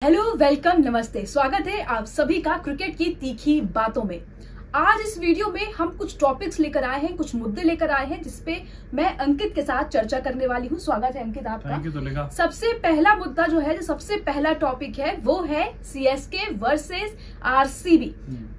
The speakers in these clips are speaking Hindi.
हेलो, वेलकम, नमस्ते। स्वागत है आप सभी का क्रिकेट की तीखी बातों में। आज इस वीडियो में हम कुछ टॉपिक्स लेकर आए हैं, कुछ मुद्दे लेकर आए हैं जिसपे मैं अंकित के साथ चर्चा करने वाली हूँ। स्वागत है अंकित आपका। सबसे पहला मुद्दा जो है, जो सबसे पहला टॉपिक है वो है सीएसके वर्सेस आरसीबी।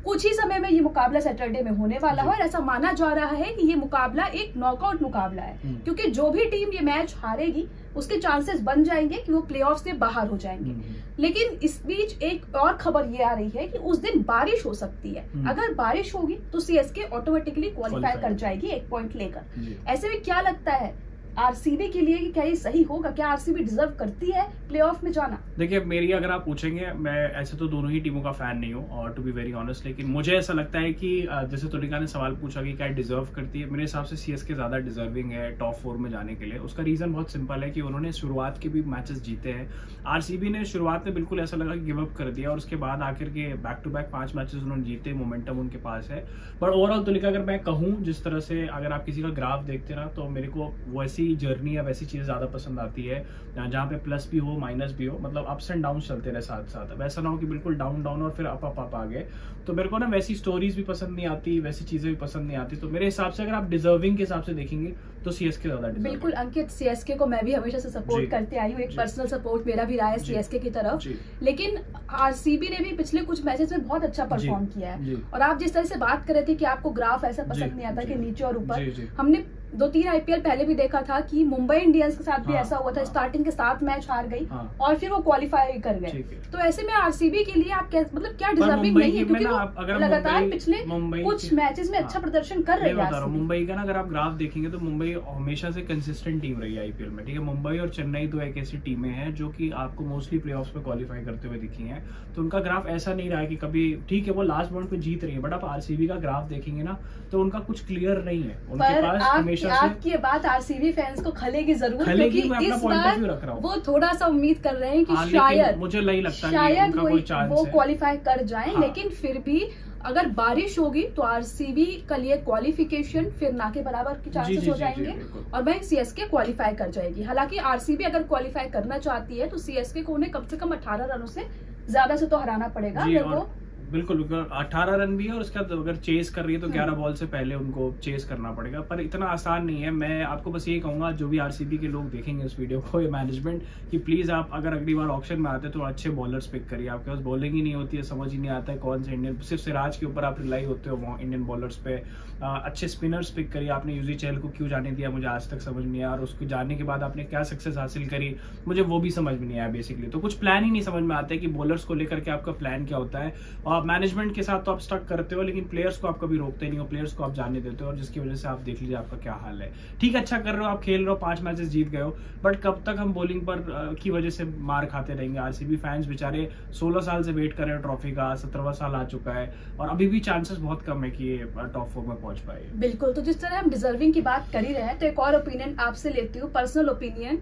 कुछ ही समय में ये मुकाबला सैटरडे में होने वाला है और ऐसा माना जा रहा है कि ये मुकाबला एक नॉकआउट मुकाबला है, क्योंकि जो भी टीम ये मैच हारेगी उसके चांसेस बन जाएंगे कि वो प्लेऑफ से बाहर हो जाएंगे। लेकिन इस बीच एक और खबर ये आ रही है कि उस दिन बारिश हो सकती है। अगर बारिश होगी तो सीएसके ऑटोमेटिकली क्वालिफाई कर जाएगी 1 पॉइंट लेकर। ऐसे में क्या लगता है आरसीबी के लिए कि क्या ये सही होगा? क्या आरसीबी डिजर्व करती है प्लेऑफ में जाना? देखिए, मेरी अगर आप पूछेंगे, मैं ऐसे तो दोनों ही टीमों का फैन नहीं हूँ और टू बी वेरी ऑनेस्ट, लेकिन मुझे ऐसा लगता है कि जैसे तुलिका ने सवाल पूछा कि क्या डिजर्व करती है, मेरे हिसाब से सीएसके ज्यादा डिजर्विंग है टॉप 4 में जाने के लिए। उसका रीजन बहुत सिंपल है कि उन्होंने शुरुआत के भी मैचेस जीते हैं। आरसीबी ने शुरुआत में बिल्कुल ऐसा लगा कि गिव अप कर दिया और उसके बाद आखिर के बैक टू बैक 5 मैचेस उन्होंने जीते, मोमेंटम उनके पास है। बट ओवरऑल तुलिका अगर मैं कहूँ, जिस तरह से अगर आप किसी का ग्राफ देखते ना, तो मेरे को वैसी जर्नी या वैसी चीजें ज्यादा पसंद आती है जहाँ पे प्लस भी हो माइनस भी हो, मतलब अप्स एंड डाउन चलते रहे साथ साथ। वैसा ना हो कि बिल्कुल डाउन डाउन और फिर अप आ गए। तो मेरे को ना वैसी स्टोरीज भी पसंद नहीं आती, वैसी चीजें भी पसंद नहीं आती। तो मेरे हिसाब से अगर आप डिजर्विंग के हिसाब से देखेंगे तो सीएसके ज्यादा डिजर्विंग। बिल्कुल अंकित, सीएसके को मैं भी हमेशा से सपोर्ट करते आई हूँ। एक पर्सनल सपोर्ट मेरा भी रहा है सीएसके की तरफ। लेकिन आरसीबी ने भी पिछले कुछ मैचेस में बहुत अच्छा परफॉर्म किया है। और आप जिस तरह से बात कर रहे थे कि आपको ग्राफ ऐसा पसंद नहीं आता कि नीचे और ऊपर, हमने 2-3 आईपीएल पहले भी देखा था कि मुंबई इंडियंस के साथ भी ऐसा हुआ था। स्टार्टिंग के 7 मैच हार गई और फिर वो क्वालिफाई कर गए। तो ऐसे में आरसीबी के लिए आप क्या डिजर्विंग नहीं है, क्योंकि वो लगातार पिछले कुछ मैचेस में अच्छा प्रदर्शन कर रही है। मुंबई का ना अगर आप ग्राफ देखेंगे तो मुंबई हमेशा से कंसिस्टेंट टीम रही है आईपीएल में। ठीक है, मुंबई और चेन्नई दो एक ऐसी टीमें हैं जो कि आपको मोस्टली प्लेऑफ्स में क्वालिफाई करते हुए दिखी हैं। तो उनका ग्राफ ऐसा नहीं रहा है कि कभी, ठीक है वो लास्ट बाउंड पे जीत रही है, बट आप आरसीबी का ग्राफ देखेंगे ना तो उनका कुछ क्लियर नहीं है। उनके पास हमेशा से आपकी बात आरसीबी फैंस को खलेगी जरूर, क्योंकि इस बार वो थोड़ा सा उम्मीद कर रहे हैं कि शायद मुझे नहीं लगता शायद वो क्वालिफाई कर जाएं। लेकिन फिर भी अगर बारिश होगी तो आरसीबी के लिए क्वालिफिकेशन फिर ना के बराबर के चांसेस हो जाएंगे और वहीं सीएसके क्वालिफाई कर जाएगी। हालांकि आरसीबी अगर क्वालिफाई करना चाहती है तो सीएसके को उन्हें कम से कम 18 रनों से ज्यादा से तो हराना पड़ेगा। अगर वो बिल्कुल 18 रन भी है और उसका अगर चेस कर रही है तो 11 बॉल से पहले उनको चेस करना पड़ेगा, पर इतना आसान नहीं है। मैं आपको बस ये कहूंगा, जो भी आरसीबी के लोग देखेंगे इस वीडियो को, ये मैनेजमेंट, कि प्लीज आप अगर अगली बार ऑक्शन में आते हैं तो अच्छे बॉलर्स पिक करिए। आपके पास बॉलिंग ही नहीं होती है, समझ ही नहीं आता है कौन से इंडियन, सिर्फ सिराज के ऊपर आप रिलाई होते हो इंडियन बॉलर्स पे। अच्छे स्पिनर्स पिक करिए। आपने यूजी चहल को क्यों जाने दिया, मुझे आज तक समझ नहीं आया, और उसको जाने के बाद आपने क्या सक्सेस हासिल करी, मुझे वो भी समझ में नहीं आया बेसिकली। तो कुछ प्लान ही नहीं समझ में आता है कि बॉलर्स को लेकर के आपका प्लान क्या होता है। और मैनेजमेंट के साथ तो आप स्टक करते हो, लेकिन प्लेयर्स को आप कभी रोकते नहीं हो, प्लेयर्स को आप जाने देते हो, और जिसकी वजह से आप देख लीजिए आपका क्या हाल है। ठीक, अच्छा कर रहे हो, आप खेल रहे हो, 5 मैचेस जीत गए हो, बट कब तक हम बॉलिंग पर की वजह से मार खाते रहेंगे? आरसीबी फैंस बेचारे 16 साल से वेट कर रहे हैं ट्रॉफी का, 17वां साल आ चुका है और अभी भी चांसेस बहुत कम है कि ये टॉप 4 में पहुंच पाए। बिल्कुल, तो जिस तरह हम डिजर्विंग की बात कर ही रहे हैं तो एक और ओपिनियन आपसे लेती हूँ, पर्सनल ओपिनियन।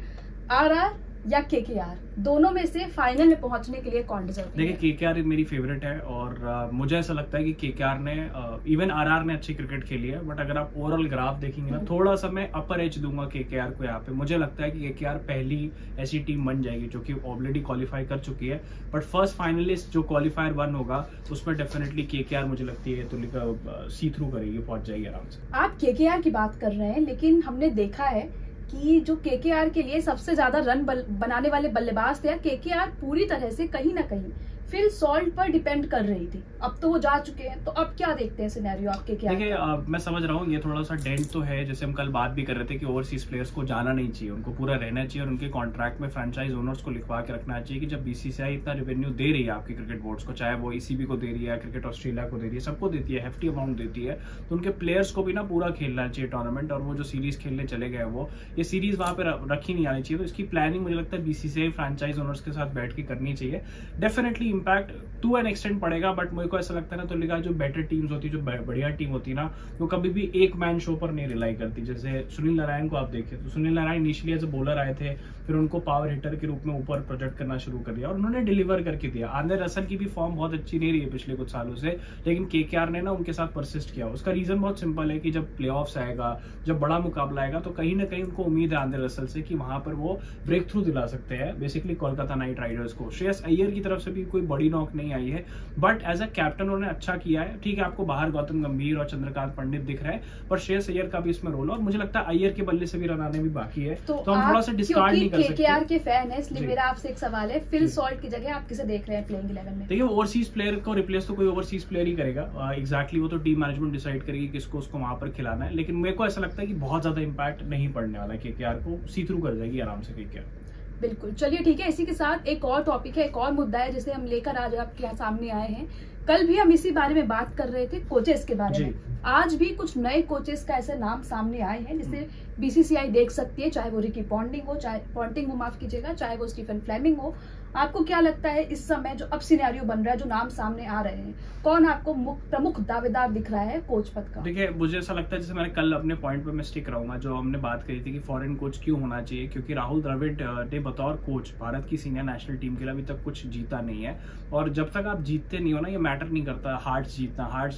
आरआर या केकेआर, दोनों में से फाइनल में पहुंचने के लिए कौन डिजर्व? देखिए, केकेआर मेरी फेवरेट है और मुझे ऐसा लगता है कि केकेआर ने, इवन आरआर ने अच्छी क्रिकेट खेली है, बट अगर आप ओवरऑल ग्राफ देखेंगे ना, थोड़ा सा मैं अपर एज दूंगा केकेआर को यहाँ पे। मुझे लगता है कि केकेआर पहली ऐसी टीम बन जाएगी जो कि ऑलरेडी क्वालिफाई कर चुकी है, बट फर्स्ट फाइनलिस्ट जो क्वालिफायर 1 होगा उसमें डेफिनेटली केकेआर मुझे लगती है तो सी थ्रू करेगी, पहुंच जाएगी आराम से। आप केकेआर की बात कर रहे हैं, लेकिन हमने देखा है कि जो केकेआर के लिए सबसे ज्यादा रन बनाने वाले बल्लेबाज थे, केकेआर पूरी तरह से कहीं ना कहीं फिल सॉल्ट पर डिपेंड कर रही थी। अब तो वो जा चुके हैं, तो अब क्या देखते हैं सिनेरियो आपके? क्या देखिए, मैं समझ रहा हूँ ये थोड़ा सा डेंट तो है, जैसे हम कल बात भी कर रहे थे कि ओवरसीज प्लेयर्स को जाना नहीं चाहिए, उनको पूरा रहना चाहिए और उनके कॉन्ट्रैक्ट में फ्रेंचाइज ओनर्स को लिखवा के रखना चाहिए कि जब बीसीसीआई इतना रेवेन्यू दे रही है आपके क्रिकेट बोर्ड्स को, चाहे वो ईसीबी को दे रही है, क्रिकेट ऑस्ट्रेलिया को दे रही है, सबको देती है, हेफ्टी अमाउंट देती है, तो उनके प्लेयर्स को भी ना पूरा खेलना चाहिए टूर्नामेंट। और वो जो सीरीज खेलने चले गए वो ये सीरीज वहां पर रखी नहीं आनी चाहिए। तो इसकी प्लानिंग मुझे लगता है बीसीसीआई फ्रेंचाइज ओनर्स के साथ बैठ के करनी चाहिए। Definitely impact to an extent पड़ेगा, बट मेरे को ऐसा लगता है ना तुलिका जो बेटर टीम्स होती है, जो बढ़िया टीम होती है ना, वो कभी भी एक मैन शो पर नहीं रिलाई करती। जैसे सुनील नारायण को आप देखें तो Sunil Narayan initially as a bowler आए थे, फिर उनको पावर हिटर के रूप में ऊपर प्रोजेक्ट करना शुरू कर दिया और उन्होंने डिलीवर करके दिया। आंद्रे रसल की भी फॉर्म बहुत अच्छी नहीं रही है पिछले कुछ सालों से, लेकिन केकेआर ने ना उनके साथ परसिस्ट किया। उसका रीजन बहुत सिंपल है कि जब प्लेऑफ्स आएगा, जब बड़ा मुकाबला आएगा, तो कहीं ना कहीं उनको उम्मीद है आंद्रे रसल से कि वहां पर वो ब्रेक थ्रू दिला सकते हैं बेसिकली कोलकाता नाइट राइडर्स को। श्रेयस अय्यर की तरफ से भी कोई बड़ी नॉक नहीं आई है, बट एज अ कैप्टन उन्होंने अच्छा किया है। ठीक है, आपको बाहर गौतम गंभीर और चंद्रकांत पंडित दिख रहे हैं, पर श्रेयस अय्यर का भी इसमें रोल है और मुझे लगता है अय्यर के बल्ले से भी रन आने भी बाकी है, तो हम थोड़ा सा डिस्कार्ड नहीं कर सकते। केकेआर के फैन है, इसलिए मेरा आपसे एक सवाल है, फिल सॉल्ट की जगह आप किसे देख रहे हैं प्लेइंग 11 में? देखिए, ओवरसीज प्लेयर को रिप्लेस तो कोई ओवरसीज प्लेयर ही करेगा। एग्जैक्टली वो तो टीम मैनेजमेंट डिसाइड करेगी किसको उसको वहां पर खिलाना है, लेकिन मेरे को ऐसा लगता है कि बहुत ज्यादा इंपैक्ट नहीं पड़ने वाला है। केकेआर को सी थ्रू कर जाएगी आराम से केकेआर। बिल्कुल, चलिए ठीक है। इसी के साथ एक और टॉपिक है, एक और मुद्दा है जिसे हम लेकर आज आपके यहाँ सामने आए हैं। कल भी हम इसी बारे में बात कर रहे थे, कोचेस के बारे में। आज भी कुछ नए कोचेस का ऐसे नाम सामने आए हैं जिसे बीसीसीआई देख सकती है, चाहे वो रिकी पॉन्टिंग हो, माफ कीजिएगा, चाहे वो स्टीफन फ्लेमिंग हो। आपको क्या लगता है इस समय जो अब सिनेरियो बन रहा है, जो नाम सामने आ रहे हैं, कौन आपको प्रमुख दावेदार दिख रहा है कोच पद का? देखिए, मुझे ऐसा लगता है, जैसे मैंने कल अपने पॉइंट पे मैं स्टिक रहूंगा, जो हमने बात करी थी कि फॉरेन कोच क्यों होना चाहिए, क्योंकि राहुल द्रविड़ ने बतौर कोच भारत की सीनियर नेशनल टीम के लिए अभी तक कुछ जीता नहीं है। और जब तक आप जीतते नहीं हो ना, ये मैटर नहीं करता हार्ट्स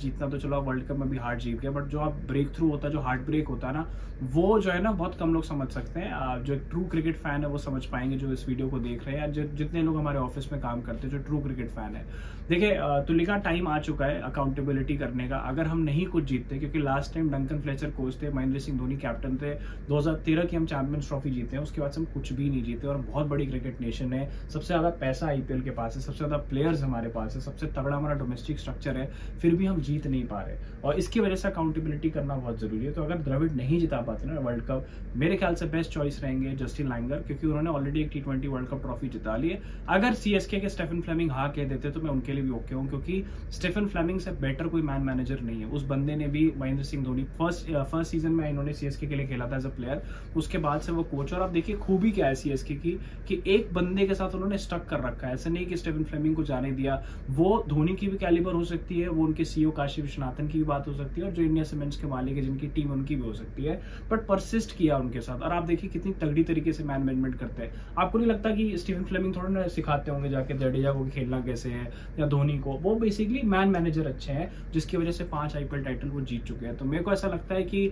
जीतना तो चलो वर्ल्ड कप में भी हार्ट जीत गया, बट जो आप ब्रेक थ्रू होता है, जो हार्ट ब्रेक होता है ना, वो जो है ना बहुत कम लोग समझ सकते हैं। जो ट्रू क्रिकेट फैन है वो समझ पाएंगे, जो इस वीडियो को देख रहे हैं, या जितने लोग हमारे ऑफिस में काम करते हैं, जो ट्रू क्रिकेट फैन है। देखिए, तुलिका टाइम आ चुका है अकाउंटेबिलिटी करने का। अगर हम नहीं कुछ जीतते, क्योंकि last time Duncan Fletcher coach थे, महेंद्र सिंह धोनी कैप्टन थे, 2013 की हम चैंपियंस ट्रॉफी जीते हैं, उसके बाद से हम कुछ भी नहीं जीते। और बहुत बड़ी क्रिकेट नेशन है, सबसे ज्यादा पैसा आईपीएल के पास है, सबसे ज्यादा प्लेयर्स हमारे पास है, सबसे तगड़ा हमारा डोमेस्टिक स्ट्रक्चर है, फिर भी हम जीत नहीं पा रहे। और इसकी वजह से अकाउंटेबिलिटी करना बहुत जरूरी है। तो अगर द्रविड़ नहीं जिता पाते ना वर्ल्ड कप, मेरे ख्याल से बेस्ट चॉइस रहेंगे जस्टिन लैंगर, क्योंकि उन्होंने ऑलरेडी एक T20 वर्ल्ड कप ट्रॉफी जिता ली है। अगर सीएसके के स्टीफन फ्लेमिंग हाँ कह देते तो मैं उनके लिए भी ओके हूँ, क्योंकि स्टीफन फ्लेमिंग से बेटर कोई मैन मैनेजर नहीं है। उस बंदे ने भी महेंद्र सिंह धोनी फर्स्ट सीजन में इन्होंने सीएसके के लिए खेला था एज अ प्लेयर, उसके बाद से वो कोच। और आप देखिए खूबी क्या है सीएसके की कि एक बंदे के साथ उन्होंने स्टक कर रखा है। ऐसा नहीं कि स्टीफन फ्लेमिंग को जाने दिया। वो धोनी की भी कैलिबर हो सकती है, वो उनके सीईओ काशी विश्वनाथन की भी बात हो सकती है, और जो इंडिया सीमेंट्स के मालिक है जिनकी टीम उनकी भी हो सकती है, बट परसिस्ट किया उनके साथ। और आप देखिए कितनी तगड़ी तरीके से मैन मैनेजमेंट करते हैं। आपको नहीं लगता कि स्टीफन फ्लेमिंग थोड़ा ना सिखाते होंगे जाके जडेजा को खेलना कैसे है या धोनी को? वो बेसिकली मैन मैनेजर अच्छे हैं, जिसकी वजह से 5 आईपीएल टाइटल वो जीत चुके हैं। तो मेरे को ऐसा लगता है कि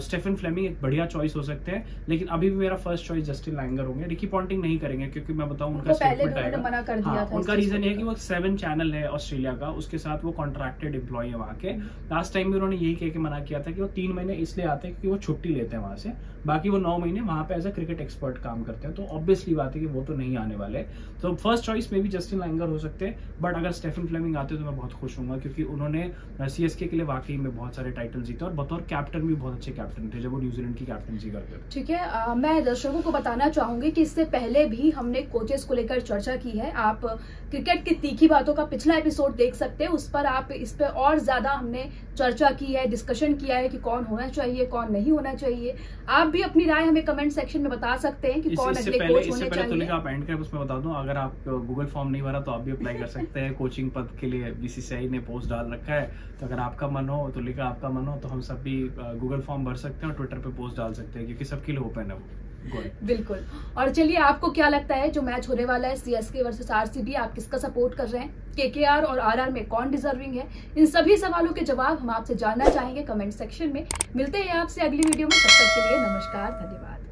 स्टीफन फ्लेमिंग एक बढ़िया चॉइस हो सकते हैं, लेकिन अभी भी मेरा फर्स्ट चॉइस जस्टिन लैंगर होंगे। रिकी पॉन्टिंग नहीं करेंगे, क्योंकि मैं बताऊं उनका स्टेटमेंट आएगा, मना कर दिया था। उनका रीजन है कि वो 7 चैनल है ऑस्ट्रेलिया का, उसके साथ वो कॉन्ट्रैक्टेड एम्प्लॉय है वहां के। लास्ट टाइम भी उन्होंने यही कह के मना किया था कि वो 3 महीने इसलिए आते हैं क्योंकि वो छुट्टी लेते हैं वहां से, बाकी वो 9 महीने वहां पे एज अ क्रिकेट एक्सपर्ट काम करते हैं। तो ऑब्वियसली बात है कि वो तो नहीं आने वाले। तो फर्स्ट चॉइस में भी जस्टिन लैंगर हो सकते हैं, बट अगर स्टीफन फ्लेमिंग आते तो मैं बहुत खुश हूँ, क्योंकि उन्होंने सीएसके के लिए वाकई में बहुत सारे टाइटल जीते और बतौर कैप्टन भी बहुत अच्छे कैप्टन थे जब वो न्यूजीलैंड की कैप्टनसी करते थे। ठीक है, मैं दर्शकों को बताना चाहूंगी कि इससे पहले भी हमने कोचेस को लेकर चर्चा की है। आप क्रिकेट की तीखी बातों का पिछला एपिसोड देख सकते हैं, उस पर आप इस पर और ज्यादा हमने चर्चा की है, डिस्कशन किया है कि कौन होना चाहिए, कौन नहीं होना चाहिए। आप भी अपनी राय हमें कमेंट सेक्शन में बता सकते हैं कि कौन अगले कोच होने चाहिए। आप एंड कर उसमें बता दूं, अगर आप गूगल फॉर्म नहीं भरा तो आप भी अप्लाई कर सकते हैं कोचिंग पद के लिए। बीसीसीआई ने पोस्ट डाल रखा है, तो अगर आपका मन हो, तुलिका आपका मन हो, तो हम सब भी गूगल फॉर्म भर सकते हैं और ट्विटर पे पोस्ट डाल सकते हैं, क्योंकि सबके लिए ओपन है वो। बिल्कुल। और चलिए, आपको क्या लगता है जो मैच होने वाला है सीएसके वर्सेस आरसीबी, आप किसका सपोर्ट कर रहे हैं? केकेआर और आरआर में कौन डिजर्विंग है? इन सभी सवालों के जवाब हम आपसे जानना चाहेंगे कमेंट सेक्शन में। मिलते हैं आपसे अगली वीडियो में, तब तक के लिए नमस्कार, धन्यवाद।